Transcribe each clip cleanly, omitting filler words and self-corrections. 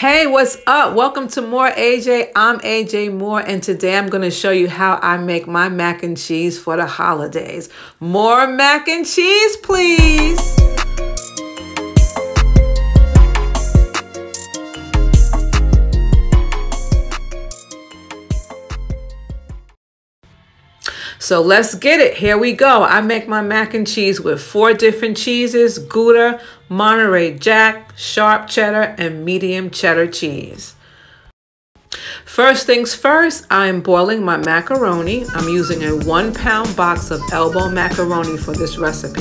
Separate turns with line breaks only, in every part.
Hey, what's up? Welcome to More AJ. I'm AJ Moore, and today I'm going to show you how I make my mac and cheese for the holidays. More mac and cheese, please. So let's get it. Here we go. I make my mac and cheese with 4 different cheeses: Gouda, Monterey Jack, sharp cheddar, and medium cheddar cheese. First things first, I'm boiling my macaroni. I'm using a 1-pound box of Elbow Macaroni for this recipe.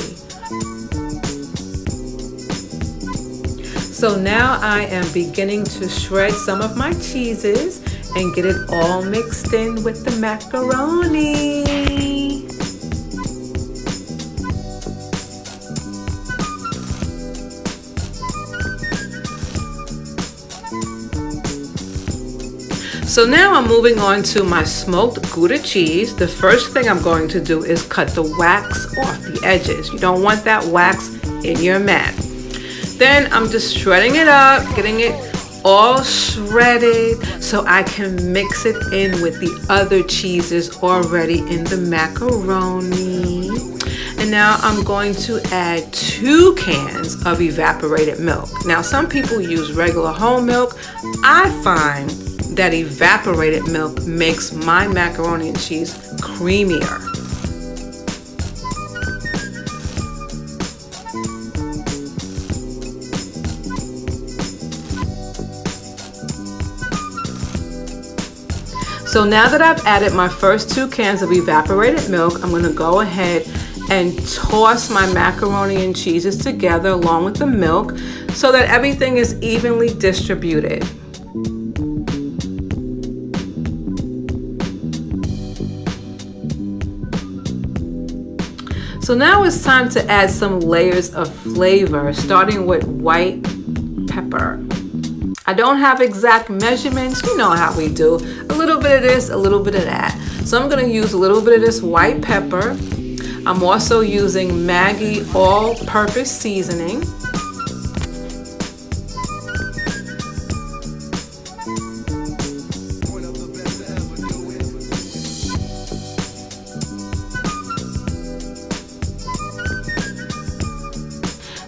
So now I am beginning to shred some of my cheeses and get it all mixed in with the macaroni. So now I'm moving on to my smoked Gouda cheese. The first thing I'm going to do is cut the wax off the edges. You don't want that wax in your mat. Then I'm just shredding it up, getting it all shredded so I can mix it in with the other cheeses already in the macaroni. And now I'm going to add 2 cans of evaporated milk. Now some people use regular whole milk. I find that evaporated milk makes my macaroni and cheese creamier. So now that I've added my first 2 cans of evaporated milk, I'm going to go ahead and toss my macaroni and cheeses together along with the milk so that everything is evenly distributed. So now it's time to add some layers of flavor, starting with white pepper. I don't have exact measurements, you know how we do. A little bit of this, a little bit of that. So I'm gonna use a little bit of this white pepper. I'm also using Maggi all-purpose seasoning.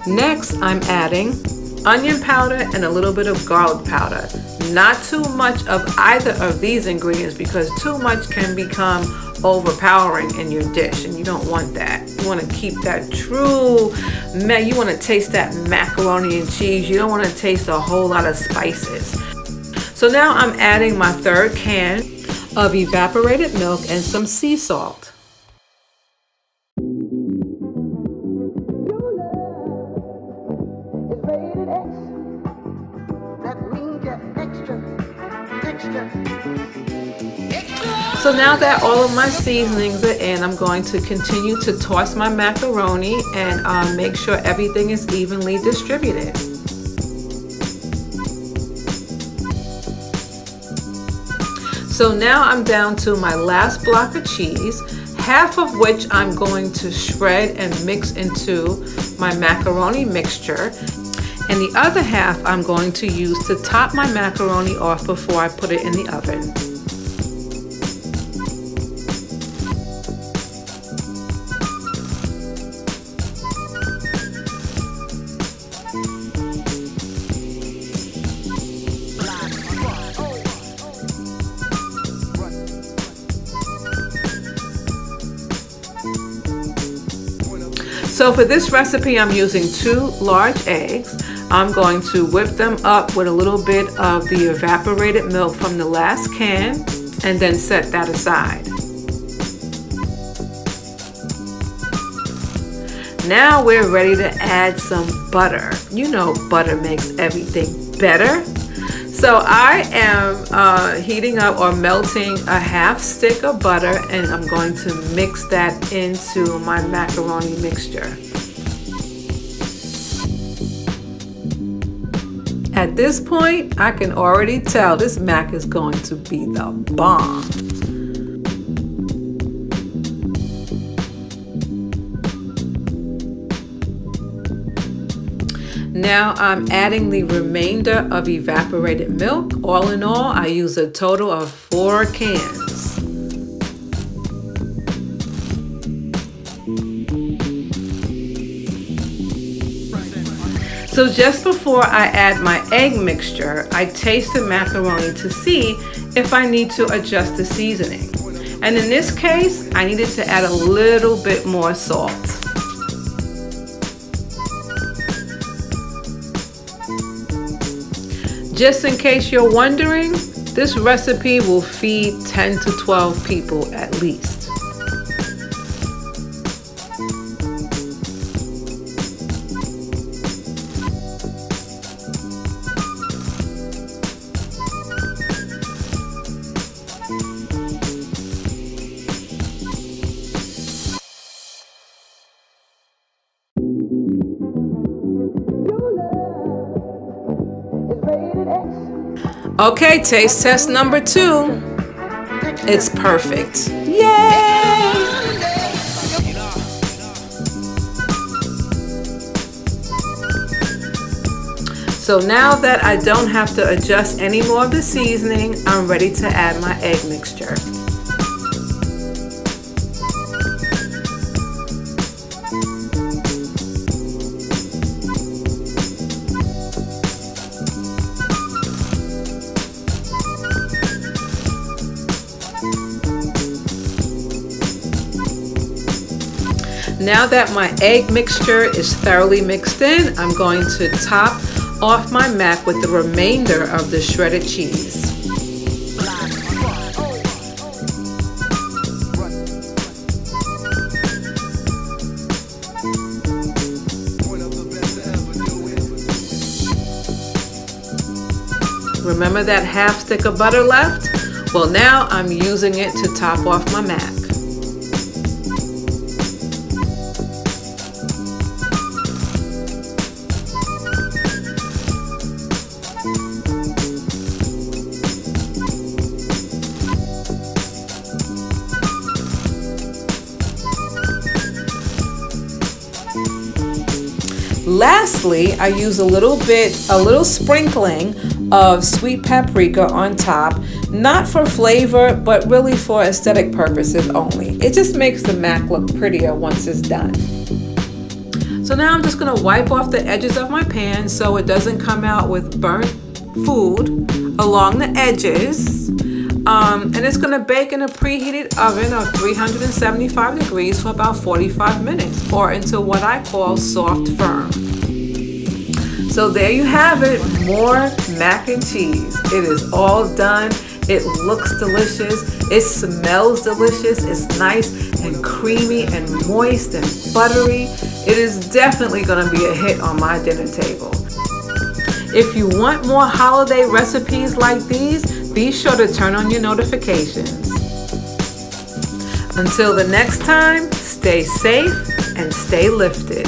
Next, I'm adding onion powder and a little bit of garlic powder. Not too much of either of these ingredients because too much can become overpowering in your dish and you don't want that. You want to keep that true, you want to taste that macaroni and cheese. You don't want to taste a whole lot of spices. So now I'm adding my 3rd can of evaporated milk and some sea salt. So now that all of my seasonings are in, I'm going to continue to toss my macaroni and make sure everything is evenly distributed. So now I'm down to my last block of cheese, half of which I'm going to shred and mix into my macaroni mixture. And the other half I'm going to use to top my macaroni off before I put it in the oven. So for this recipe, I'm using 2 large eggs. I'm going to whip them up with a little bit of the evaporated milk from the last can and then set that aside. Now we're ready to add some butter. You know butter makes everything better. So I am heating up or melting a 1/2 stick of butter and I'm going to mix that into my macaroni mixture. At this point, I can already tell this mac is going to be the bomb. Now I'm adding the remainder of evaporated milk. All in all, I use a total of 4 cans. So just before I add my egg mixture, I taste the macaroni to see if I need to adjust the seasoning. And in this case, I needed to add a little bit more salt. Just in case you're wondering, this recipe will feed 10 to 12 people at least. Okay, taste test number 2. It's perfect. Yay! So now that I don't have to adjust any more of the seasoning, I'm ready to add my egg mixture. Now that my egg mixture is thoroughly mixed in, I'm going to top off my mac with the remainder of the shredded cheese. Remember that half stick of butter left? Well, now I'm using it to top off my mac. Lastly, I use a little sprinkling of sweet paprika on top, not for flavor, but really for aesthetic purposes only. It just makes the mac look prettier once it's done. So now I'm just gonna wipe off the edges of my pan so it doesn't come out with burnt food along the edges. And it's gonna bake in a preheated oven of 375 degrees for about 45 minutes, or until what I call soft firm. So there you have it, more mac and cheese. It is all done. It looks delicious. It smells delicious. It's nice and creamy and moist and buttery. It is definitely gonna be a hit on my dinner table. If you want more holiday recipes like these, be sure to turn on your notifications. Until the next time, stay safe and stay lifted.